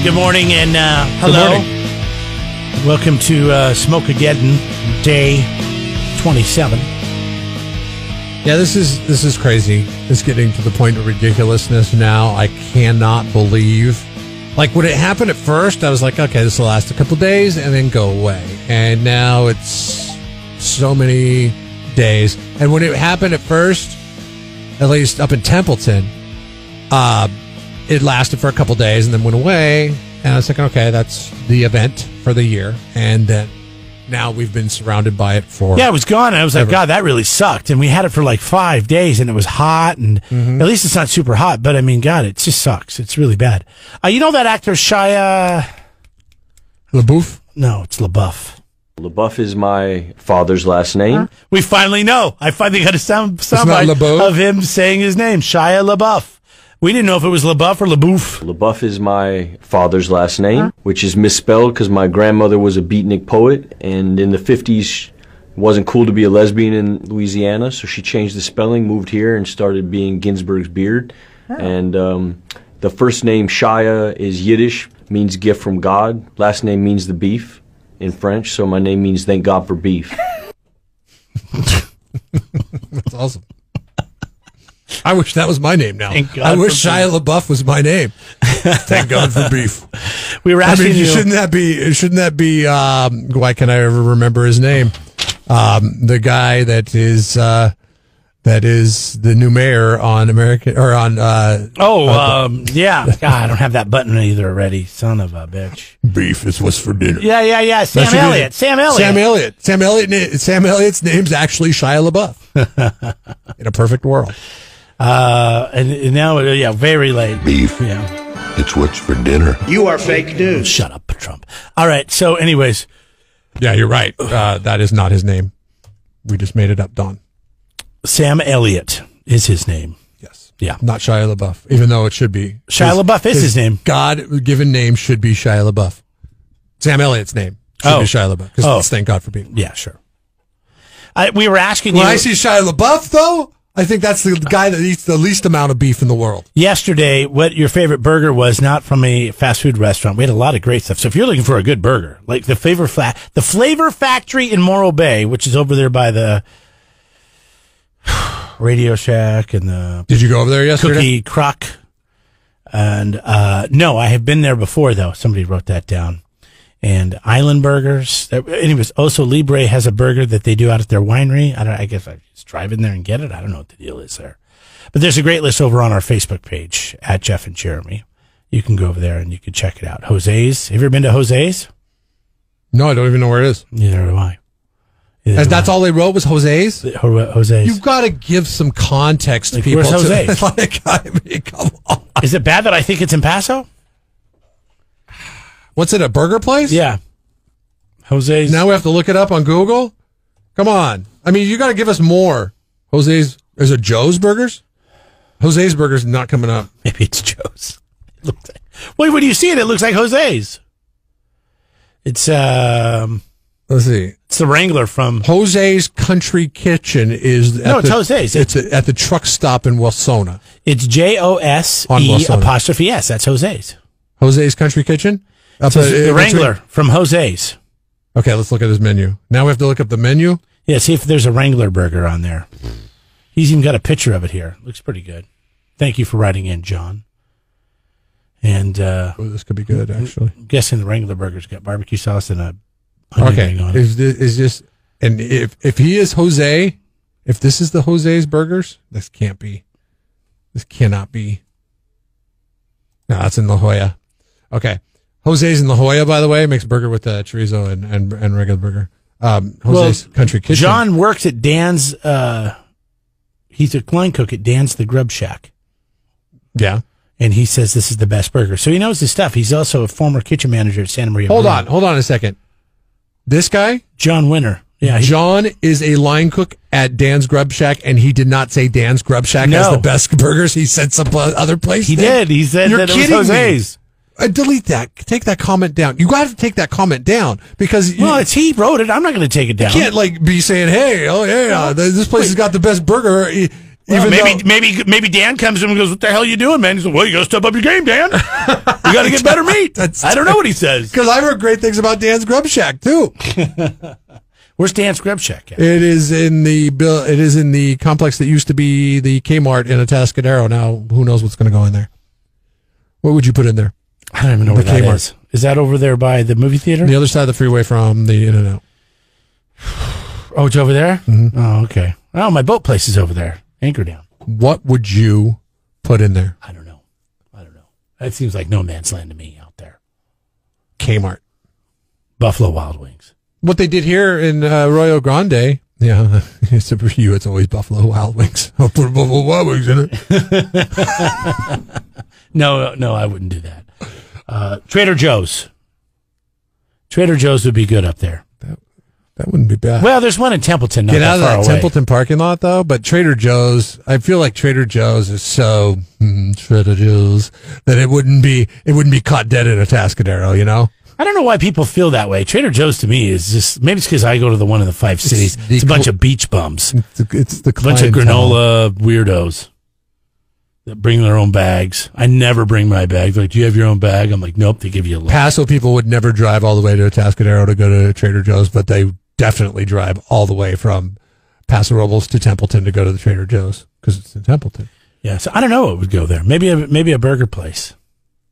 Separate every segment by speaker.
Speaker 1: Good morning and hello.
Speaker 2: Good morning.
Speaker 1: Welcome to Smokeageddon, day 27.
Speaker 2: Yeah, this is crazy. It's getting to the point of ridiculousness now. I cannot believe. Like, when it happened at first, I was like, okay, this will last a couple days and then go away. And now it's so many days. And when it happened at first, at least up in Templeton, it lasted for a couple days and then went away. And I was thinking, okay, that's the event for the year. And then now we've been surrounded by it for...
Speaker 1: Yeah, it was gone, and I was like, God, that really sucked. And we had it for like 5 days, and it was hot, and at least it's not super hot. But, I mean, God, it just sucks. It's really bad. You know that actor Shia...
Speaker 2: LaBeouf?
Speaker 1: No, it's LaBeouf.
Speaker 3: LaBeouf is my father's last name.
Speaker 1: We finally know. I finally got a soundbite
Speaker 2: LaBeouf?
Speaker 1: of him saying his name, Shia LaBeouf. We didn't know if it was LaBeouf or LaBeouf.
Speaker 3: LaBeouf is my father's last name, which is misspelled because my grandmother was a beatnik poet, and in the 50s, it wasn't cool to be a lesbian in Louisiana, so she changed the spelling, moved here, and started being Ginsberg's beard. And the first name, Shia, is Yiddish, means gift from God. Last name means the beef in French, so my name means thank God for beef.
Speaker 2: That's awesome. I wish that was my name now. I wish
Speaker 1: for
Speaker 2: Shia LaBeouf was my name. Thank God for beef.
Speaker 1: We were asking you.
Speaker 2: Shouldn't that be, why can I ever remember his name? The guy that is the new mayor on American, or on,
Speaker 1: yeah. God, I don't have that button either already. Son of a bitch.
Speaker 2: Beef is what's for dinner.
Speaker 1: Yeah. Sam Elliott. Sam
Speaker 2: Elliott's name's actually Shia LaBeouf. In a perfect world.
Speaker 1: And now, very late.
Speaker 4: Beef.
Speaker 1: Yeah.
Speaker 4: It's what's for dinner.
Speaker 5: You are fake news.
Speaker 1: Shut up, Trump. All right. So, anyways.
Speaker 2: Yeah, you're right. That is not his name. We just made it up, Don.
Speaker 1: Sam Elliott is his name.
Speaker 2: Yes.
Speaker 1: Yeah.
Speaker 2: Not Shia LaBeouf, even though it should be.
Speaker 1: Shia LaBeouf is his name.
Speaker 2: God-given name should be Shia LaBeouf. Sam Elliott's name should be Shia LaBeouf. Because thank God for being.
Speaker 1: Yeah, sure. We were asking you.
Speaker 2: When I see Shia LaBeouf, though, I think that's the guy that eats the least amount of beef in the world.
Speaker 1: Yesterday, what your favorite burger was, not from a fast food restaurant. We had a lot of great stuff. So if you're looking for a good burger, like the Flavor Factory in Morro Bay, which is over there by the Radio Shack and the...
Speaker 2: Did you go over there yesterday?
Speaker 1: Cookie Crock. And no, I have been there before, though. Somebody wrote that down. And Island Burgers. Anyways, Oso Libre has a burger that they do out at their winery. I guess I just drive in there and get it. I don't know what the deal is there. But there's a great list over on our Facebook page at Jeff and Jeremy. You can go over there and you can check it out. Jose's. Have you ever been to Jose's?
Speaker 2: No, I don't even know where it is.
Speaker 1: Neither do I.
Speaker 2: That's all they wrote was Jose's?
Speaker 1: Jose's.
Speaker 2: You've got to give some context to
Speaker 1: Like,
Speaker 2: people.
Speaker 1: where's Jose's?
Speaker 2: Come on.
Speaker 1: Is it bad that I think it's in Paso?
Speaker 2: What's it, a burger place?
Speaker 1: Yeah. Jose's.
Speaker 2: Now we have to look it up on Google? Come on. I mean, you got to give us more. Jose's. Is it Joe's Burgers? Jose's Burgers not coming up.
Speaker 1: Maybe it's Joe's. Wait, when you see it, it looks like Jose's. It's,
Speaker 2: let's see.
Speaker 1: It's the Wrangler from...
Speaker 2: Jose's Country Kitchen is...
Speaker 1: it's Jose's.
Speaker 2: It's at the truck stop in Welsona.
Speaker 1: It's JOSE''S. That's Jose's.
Speaker 2: Jose's Country Kitchen?
Speaker 1: The Wrangler from Jose's.
Speaker 2: Okay, let's look at his menu. Now we have to look up the menu?
Speaker 1: Yeah, see if there's a Wrangler burger on there. He's even got a picture of it here. Looks pretty good. Thank you for writing in, John. And
Speaker 2: this could be good, actually.
Speaker 1: I'm guessing the Wrangler burger's got barbecue sauce and a onion ring on it.
Speaker 2: Is this, and if he is Jose, if this is the Jose's Burgers, this can't be. This cannot be. No, that's in La Jolla. Okay. Jose's in La Jolla, by the way, makes burger with chorizo and regular burger. Jose's Country Kitchen.
Speaker 1: John works at Dan's, he's a line cook at Dan's The Grub Shack.
Speaker 2: Yeah.
Speaker 1: And he says this is the best burger. So he knows his stuff. He's also a former kitchen manager at Santa Maria.
Speaker 2: Hold on a second. This guy?
Speaker 1: John Winter. Yeah.
Speaker 2: John is a line cook at Dan's Grub Shack, and he did not say Dan's Grub Shack has the best burgers. He said some other place.
Speaker 1: He did. He said
Speaker 2: You're
Speaker 1: that
Speaker 2: kidding
Speaker 1: it was Jose's.
Speaker 2: Delete that. Take that comment down. You got to take that comment down because
Speaker 1: it's he wrote it. I'm not going to take it down.
Speaker 2: You can't be saying, "Hey, this place has got the best burger."
Speaker 1: Well, maybe Dan comes to him and goes, "What the hell are you doing, man?" He says, "Well, you got to step up your game, Dan. You got to get better meat." I don't know what he says.
Speaker 2: Because I've heard great things about Dan's Grub Shack too.
Speaker 1: Where's Dan's Grub Shack at?
Speaker 2: It is in the complex that used to be the Kmart in Atascadero. Now, who knows what's going to go in there? What would you put in there?
Speaker 1: I don't even know where that is. Is that over there by the movie theater?
Speaker 2: The other side of the freeway from the In-N-Out.
Speaker 1: Oh, it's over there?
Speaker 2: Mm-hmm.
Speaker 1: Oh, okay. Oh, my boat place is over there. Anchor Down.
Speaker 2: What would you put in there?
Speaker 1: I don't know. That seems like no man's land to me out there.
Speaker 2: Kmart.
Speaker 1: Buffalo Wild Wings. What
Speaker 2: they did here in Arroyo Grande, yeah, except for you, it's always Buffalo Wild Wings. I'll put Buffalo Wild Wings in
Speaker 1: it. No, I wouldn't do that. Trader Joe's. Trader Joe's would be good up there.
Speaker 2: That wouldn't be bad.
Speaker 1: Well, there's one in Templeton. Not
Speaker 2: Get out of that
Speaker 1: away.
Speaker 2: Templeton parking lot, though. But Trader Joe's, I feel like Trader Joe's is so Trader Joe's that it wouldn't be caught dead in Atascadero. You know.
Speaker 1: I don't know why people feel that way. Trader Joe's to me is just, maybe it's because I go to the one in the 5 cities. It's a bunch of beach bums.
Speaker 2: It's the
Speaker 1: bunch of granola weirdos that bring their own bags. I never bring my bag. They're like, "Do you have your own bag?" I'm like, "Nope." They give you a list.
Speaker 2: Paso people would never drive all the way to Atascadero to go to Trader Joe's, but they definitely drive all the way from Paso Robles to Templeton to go to the Trader Joe's because it's in Templeton.
Speaker 1: Yeah, so I don't know what would go there. Maybe a burger place.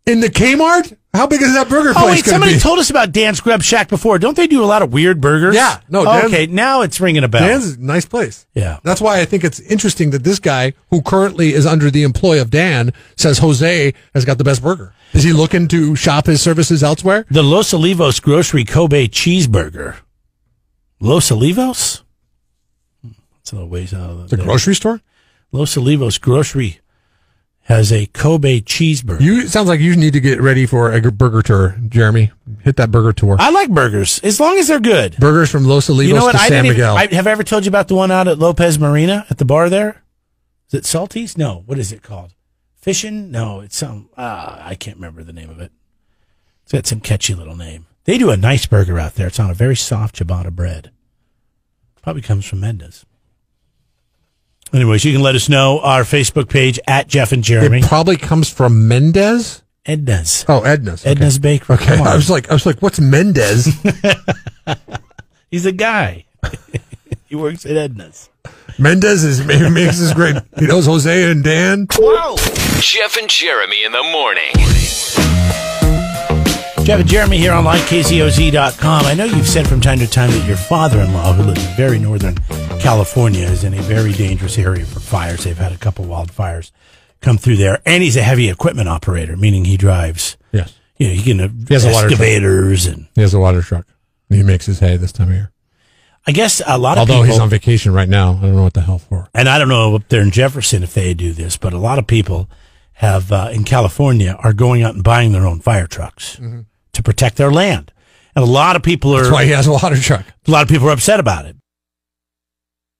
Speaker 2: In the Kmart? How big is that burger place?
Speaker 1: Oh, wait, somebody told us about Dan's Grub Shack before. Don't they do a lot of weird burgers?
Speaker 2: Yeah. No,
Speaker 1: okay, now it's ringing a bell.
Speaker 2: Dan's is a nice place.
Speaker 1: Yeah.
Speaker 2: That's why I think it's interesting that this guy, who currently is under the employ of Dan, says Jose has got the best burger. Is he looking to shop his services elsewhere?
Speaker 1: The Los Olivos Grocery Kobe Cheeseburger. Los Olivos? It's a little ways out of
Speaker 2: the grocery store?
Speaker 1: Los Olivos Grocery has a Kobe cheeseburger.
Speaker 2: It sounds like you need to get ready for a burger tour, Jeremy. Hit that burger tour.
Speaker 1: I like burgers, as long as they're good.
Speaker 2: Burgers from Los Olivos to San Miguel.
Speaker 1: Have I ever told you about the one out at Lopez Marina at the bar there? Is it Salty's? No. What is it called? Fishin'? No, it's some, I can't remember the name of it. It's got some catchy little name. They do a nice burger out there. It's on a very soft ciabatta bread. Probably comes from Mendes. Anyways, you can let us know. Our Facebook page at Jeff and Jeremy.
Speaker 2: It probably comes from Mendez.
Speaker 1: Edna's.
Speaker 2: Oh, Edna's. Okay.
Speaker 1: Edna's Bakery.
Speaker 2: Okay, I was like, what's Mendez?
Speaker 1: He's a guy. He works at Edna's.
Speaker 2: Mendez makes this great. He knows Jose and Dan.
Speaker 4: Wow. Jeff and Jeremy in the morning.
Speaker 1: Jeff and Jeremy here online, KZOZ.com. I know you've said from time to time that your father-in-law, who lives in very northern California, is in a very dangerous area for fires. They've had a couple wildfires come through there. And he's a heavy equipment operator, meaning he drives.
Speaker 2: Yes.
Speaker 1: You know, he has excavators. And
Speaker 2: he has a water truck. He makes his hay this time of year.
Speaker 1: I guess a lot of
Speaker 2: people... Although he's on
Speaker 1: on
Speaker 2: vacation right now. I don't know what the hell for.
Speaker 1: And I don't know up there in Jefferson if they do this, but a lot of people have, in California, are going out and buying their own fire trucks. Mm-hmm. To protect their land. And a lot of people are...
Speaker 2: That's why he has a water truck.
Speaker 1: A lot of people are upset about it.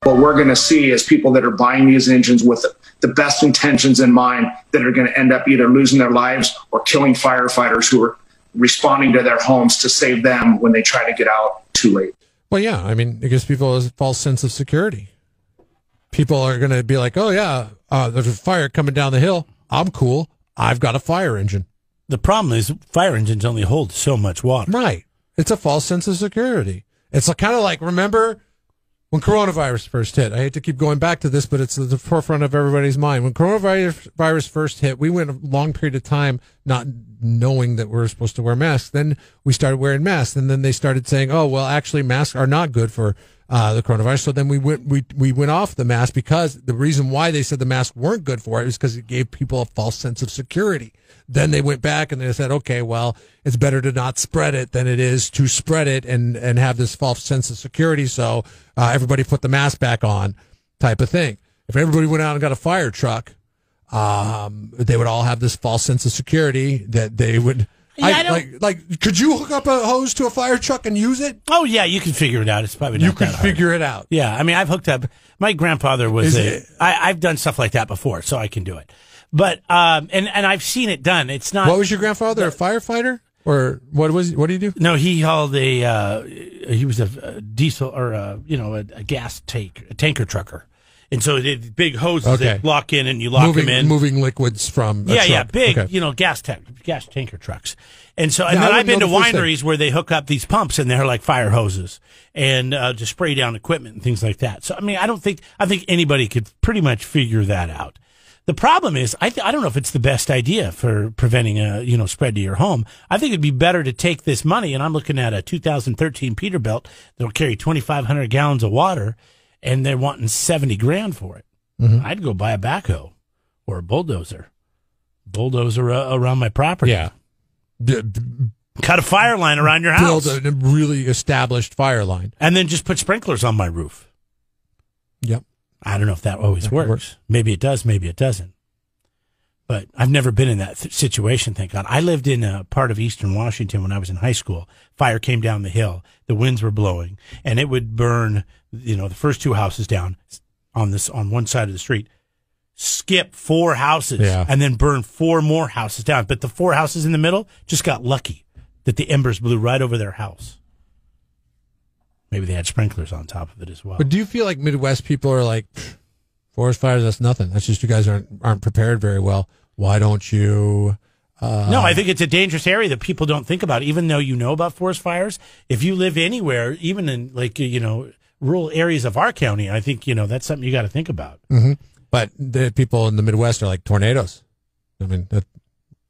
Speaker 5: What we're going to see is people that are buying these engines with the best intentions in mind that are going to end up either losing their lives or killing firefighters who are responding to their homes to save them when they try to get out too late.
Speaker 2: Well, yeah. I mean, it gives people a false sense of security. People are going to be like, oh, yeah, there's a fire coming down the hill. I'm cool. I've got a fire engine.
Speaker 1: The problem is fire engines only hold so much water.
Speaker 2: Right. It's a false sense of security. It's kind of like, remember when coronavirus first hit? I hate to keep going back to this, but it's at the forefront of everybody's mind. When coronavirus first hit, we went a long period of time not knowing that we were supposed to wear masks. Then we started wearing masks, and then they started saying, oh, well, actually, masks are not good for the coronavirus. So then we went off the mask because the reason why they said the masks weren't good for it is because it gave people a false sense of security. Then they went back and they said, okay, well, it's better to not spread it than it is to spread it and have this false sense of security. So everybody put the mask back on type of thing. If everybody went out and got a fire truck, they would all have this false sense of security that they would.
Speaker 1: Yeah,
Speaker 2: could you hook up a hose to a fire truck and use it?
Speaker 1: Oh, yeah, you can figure it out. It's probably not that hard.
Speaker 2: Figure it out.
Speaker 1: Yeah, I mean, I've hooked up. My grandfather was I've done stuff like that before, so I can do it. But and I've seen it done. It's not.
Speaker 2: What was your grandfather? A firefighter, or what did he do?
Speaker 1: No, he hauled he was a diesel or a gas tanker trucker. And so big hoses
Speaker 2: Okay.
Speaker 1: that lock in and you lock them in.
Speaker 2: Moving liquids from a truck.
Speaker 1: big,
Speaker 2: Okay.
Speaker 1: gas tanker trucks. And so, and
Speaker 2: Yeah,
Speaker 1: then
Speaker 2: I
Speaker 1: I've been to
Speaker 2: wouldn't know the first
Speaker 1: wineries where they hook up these pumps and they're like fire hoses and to spray down equipment and things like that. So, I mean, I think anybody could pretty much figure that out. The problem is, I don't know if it's the best idea for preventing a, spread to your home. I think it'd be better to take this money, and I'm looking at a 2013 Peterbilt that'll carry 2,500 gallons of water, and they're wanting $70,000 for it.
Speaker 2: Mm-hmm.
Speaker 1: I'd go buy a backhoe or a bulldozer around my property.
Speaker 2: Yeah.
Speaker 1: Cut a fire line around your house.
Speaker 2: Build a really established fire line.
Speaker 1: And then just put sprinklers on my roof.
Speaker 2: Yep.
Speaker 1: I don't know if that always works. Maybe it does, maybe it doesn't. But I've never been in that situation, thank God. I lived in a part of eastern Washington when I was in high school. Fire came down the hill. The winds were blowing, and it would burn, the first 2 houses down on one side of the street, skip 4 houses, and then burn 4 more houses down. But the 4 houses in the middle just got lucky that the embers blew right over their house. Maybe they had sprinklers on top of it as well.
Speaker 2: But do you feel like Midwest people are like, forest fires, that's nothing. That's just you guys aren't prepared very well. Why don't you?
Speaker 1: No, I think it's a dangerous area that people don't think about. Even though you know about forest fires, if you live anywhere, even in rural areas of our county, I think that's something you got to think about.
Speaker 2: Mm-hmm. But the people in the Midwest are like tornadoes. I mean,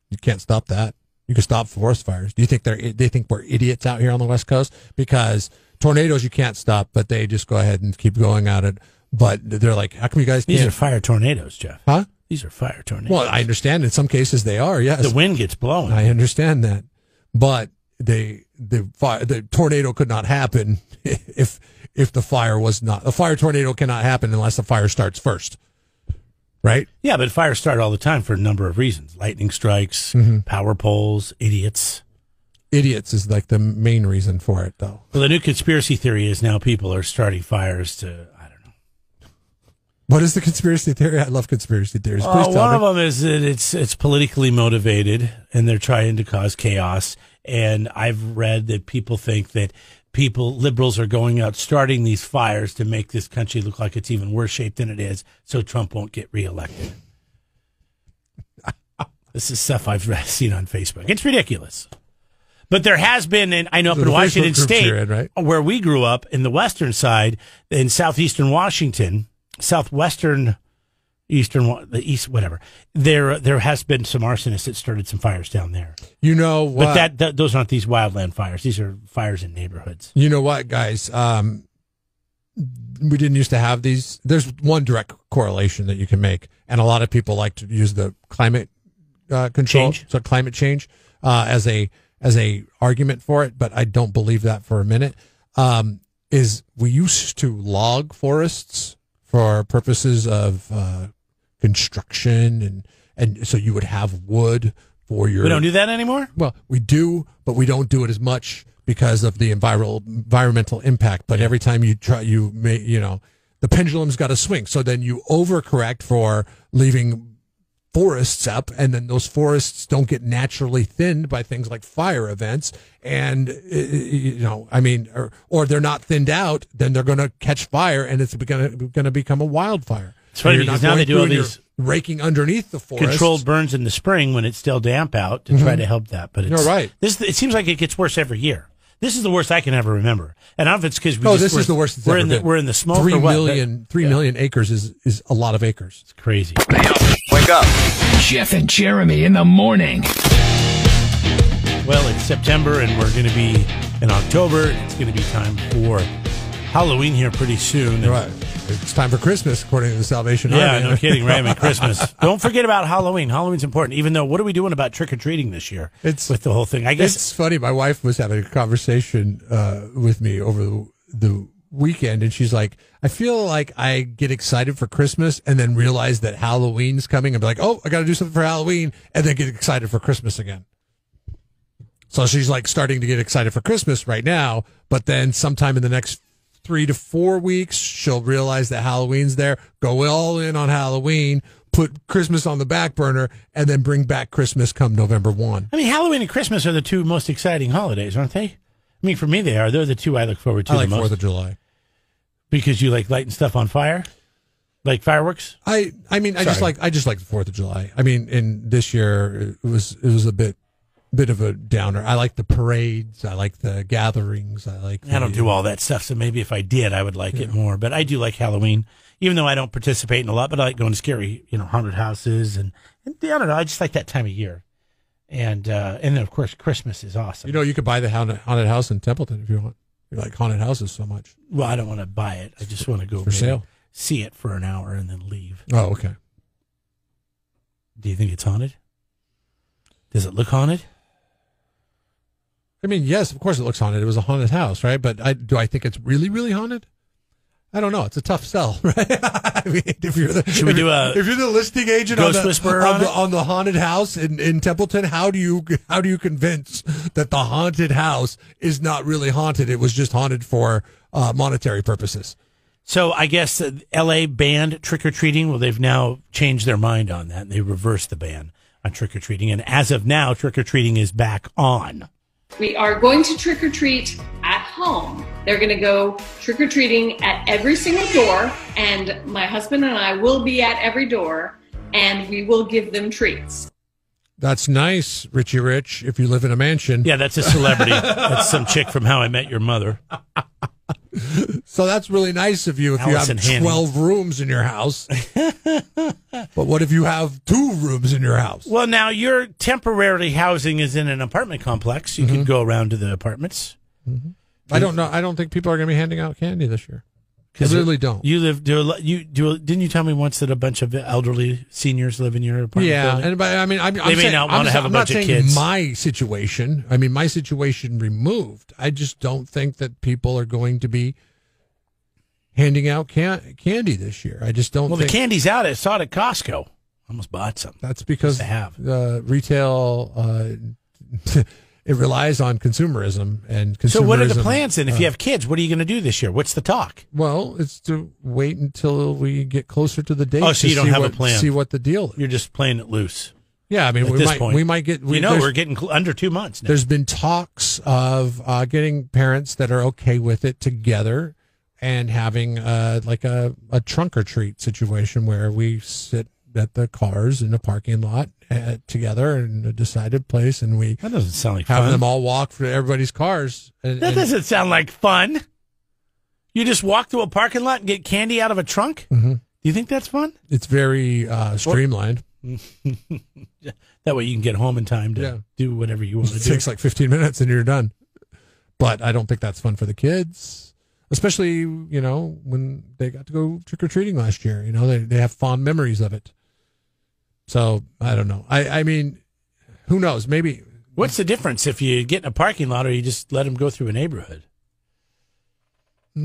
Speaker 2: you can't stop that. You can stop forest fires. Do you think they think we're idiots out here on the West Coast? Because tornadoes you can't stop, but they just go ahead and keep going at it. But they're like, how come you guys can't?
Speaker 1: These are fire tornadoes, Jeff.
Speaker 2: Huh?
Speaker 1: These are fire tornadoes.
Speaker 2: Well, I understand in some cases they are, yes.
Speaker 1: The wind gets blowing.
Speaker 2: I understand that. But the tornado could not happen if the fire was not. A fire tornado cannot happen unless the fire starts first. Right?
Speaker 1: Yeah, but fires start all the time for a number of reasons. Lightning strikes, power poles, idiots.
Speaker 2: Idiots is like the main reason for it, though.
Speaker 1: Well, the new conspiracy theory is now people are starting fires to, I don't know.
Speaker 2: What is the conspiracy theory? I love conspiracy theories. Please tell
Speaker 1: one
Speaker 2: me.
Speaker 1: of them is that it's politically motivated and they're trying to cause chaos. And I've read that people think that liberals are going out starting these fires to make this country look like it's even worse shape than it is so Trump won't get reelected. This is stuff I've seen on Facebook. It's ridiculous. But there has been, and I know up in Washington State,
Speaker 2: right?
Speaker 1: where we grew up, in the western side, in southeastern Washington, the east, whatever. There has been some arsonists that started some fires down there.
Speaker 2: You know what?
Speaker 1: But those aren't these wildland fires. These are fires in neighborhoods.
Speaker 2: You know what, guys? We didn't used to have these. There's one direct correlation that you can make, and a lot of people like to use the climate control, so climate change, as a argument for it. But I don't believe that for a minute. Is we used to log forests for purposes of construction, and so you would have wood for your.
Speaker 1: We don't do that anymore?
Speaker 2: Well, we do, but we don't do it as much because of the environmental impact. But every time you try, the pendulum's got to swing. So then you overcorrect for leaving forests up, and then those forests don't get naturally thinned by things like fire events. And, or they're not thinned out, then they're going to catch fire and it's going to become a wildfire.
Speaker 1: It's funny because now they do all these
Speaker 2: raking underneath the forest.
Speaker 1: Controlled burns in the spring when it's still damp out to try to help that. But
Speaker 2: you're right.
Speaker 1: It seems like it gets worse every year. This is the worst I can ever remember. And I don't know if it's because
Speaker 2: this is the worst it's ever been.
Speaker 1: We're in the smoke.
Speaker 2: 3 million acres is a lot of acres.
Speaker 1: It's crazy.
Speaker 4: Wake up. Jeff and Jeremy in the morning.
Speaker 1: Well, it's September and we're going to be in October. It's going to be time for Halloween here pretty soon.
Speaker 2: Right. It's time for Christmas, according to the Salvation Army.
Speaker 1: Yeah, no kidding, right? I mean, Christmas. Don't forget about Halloween. Halloween's important, even though what are we doing about trick-or-treating this year with the whole thing? I guess
Speaker 2: it's funny. My wife was having a conversation with me over the weekend, and she's like, I feel like I get excited for Christmas and then realize that Halloween's coming and be like, oh, I got to do something for Halloween, and then get excited for Christmas again. So she's like starting to get excited for Christmas right now, but then sometime in the next 3 to 4 weeks, she'll realize that Halloween's there, go all in on Halloween, put Christmas on the back burner, and then bring back Christmas come November 1.
Speaker 1: I mean, Halloween and Christmas are the two most exciting holidays, aren't they? I mean, for me, they are. They're the two I look forward to
Speaker 2: I like
Speaker 1: the most.
Speaker 2: 4th of July.
Speaker 1: Because you like lighting stuff on fire? Like fireworks?
Speaker 2: I mean, I just like the 4th of July. I mean, in this year it was a bit of a downer. I like the parades. I like the gatherings. I
Speaker 1: don't do all that stuff, so maybe if I did, I would like it more. But I do like Halloween, even though I don't participate in a lot. But I like going to scary, haunted houses, and I don't know. I just like that time of year, and then of course Christmas is awesome.
Speaker 2: You could buy the haunted house in Templeton if you want. You like haunted houses so much.
Speaker 1: Well, I don't want to buy it. I just want to go
Speaker 2: for sale,
Speaker 1: see it for an hour, and then leave.
Speaker 2: Oh, okay.
Speaker 1: Do you think it's haunted? Does it look haunted?
Speaker 2: I mean, yes, of course it looks haunted. It was a haunted house, right? But do I think it's really, really haunted? I don't know. It's a tough sell, right? I mean, if you're the listing agent on the haunted house in Templeton, how do you convince that the haunted house is not really haunted? It was just haunted for monetary purposes.
Speaker 1: So I guess L.A. banned trick-or-treating. Well, they've now changed their mind on that. They reversed the ban on trick-or-treating. And as of now, trick-or-treating is back on.
Speaker 6: We are going to trick-or-treat at home. They're going to go trick-or-treating at every single door, and my husband and I will be at every door, and we will give them treats.
Speaker 2: That's nice, Richie Rich, if you live in a mansion.
Speaker 1: Yeah, that's a celebrity. That's some chick from How I Met Your Mother.
Speaker 2: So that's really nice of you if
Speaker 1: Allison
Speaker 2: you have 12 rooms in your house. But what if you have 2 rooms in your house?
Speaker 1: Well, now your temporary housing is in an apartment complex. You could go around to the apartments.
Speaker 2: Mm-hmm. I don't know. I don't think people are going to be handing out candy this year. I really don't.
Speaker 1: Didn't you tell me once that a bunch of elderly seniors live in your apartment?
Speaker 2: Yeah,
Speaker 1: building?
Speaker 2: but I mean,
Speaker 1: they may not want to have a bunch of kids.
Speaker 2: My situation. I mean, my situation removed. I just don't think that people are going to be handing out candy this year. I just don't.
Speaker 1: Well,
Speaker 2: think.
Speaker 1: The candy's out. I saw it at Costco. Almost bought some.
Speaker 2: That's because retail. It relies on consumerism and consumerism.
Speaker 1: So what are the plans then? If you have kids, what are you going to do this year? What's the talk?
Speaker 2: Well, it's to wait until we get closer to the date.
Speaker 1: Oh, so you don't have a plan.
Speaker 2: See what the deal is.
Speaker 1: You're just playing it loose.
Speaker 2: Yeah, I mean, we might get.
Speaker 1: We're getting under 2 months now.
Speaker 2: There's been talks of getting parents that are okay with it together and having like a trunk or treat situation where we sit at the cars in a parking lot together in a decided place, and
Speaker 1: that doesn't sound like
Speaker 2: have
Speaker 1: fun.
Speaker 2: them all walk for everybody's cars.
Speaker 1: That doesn't sound like fun. You just walk through a parking lot and get candy out of a trunk?
Speaker 2: Mm-hmm.
Speaker 1: Do you think that's fun?
Speaker 2: It's very streamlined.
Speaker 1: That way you can get home in time to do whatever you want to do.
Speaker 2: It takes like 15 minutes and you're done. But I don't think that's fun for the kids, especially, when they got to go trick-or-treating last year. They have fond memories of it. So I don't know. I mean, who knows? Maybe.
Speaker 1: What's the difference if you get in a parking lot or you just let them go through a neighborhood?
Speaker 2: The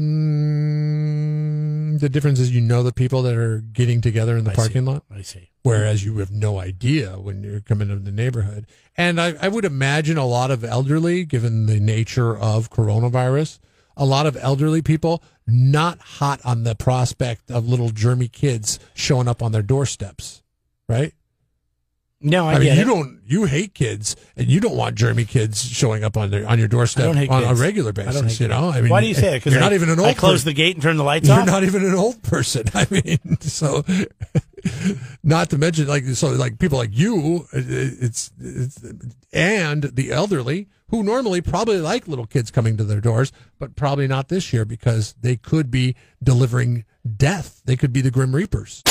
Speaker 2: difference is the people that are getting together in the parking lot.
Speaker 1: I see.
Speaker 2: Whereas you have no idea when you're coming into the neighborhood. And I would imagine a lot of elderly, given the nature of coronavirus, a lot of elderly people not hot on the prospect of little germy kids showing up on their doorsteps. Right?
Speaker 1: No,
Speaker 2: I mean, you hate kids, and you don't want germy kids showing up on your doorstep on a regular basis. I mean,
Speaker 1: why do you say that? Because
Speaker 2: you're not even an old.
Speaker 1: I close the gate and turn the lights
Speaker 2: off.
Speaker 1: You're
Speaker 2: not even an old person. I mean, so not to mention people like you. It's and the elderly who normally probably like little kids coming to their doors, but probably not this year because they could be delivering death. They could be the Grim Reapers.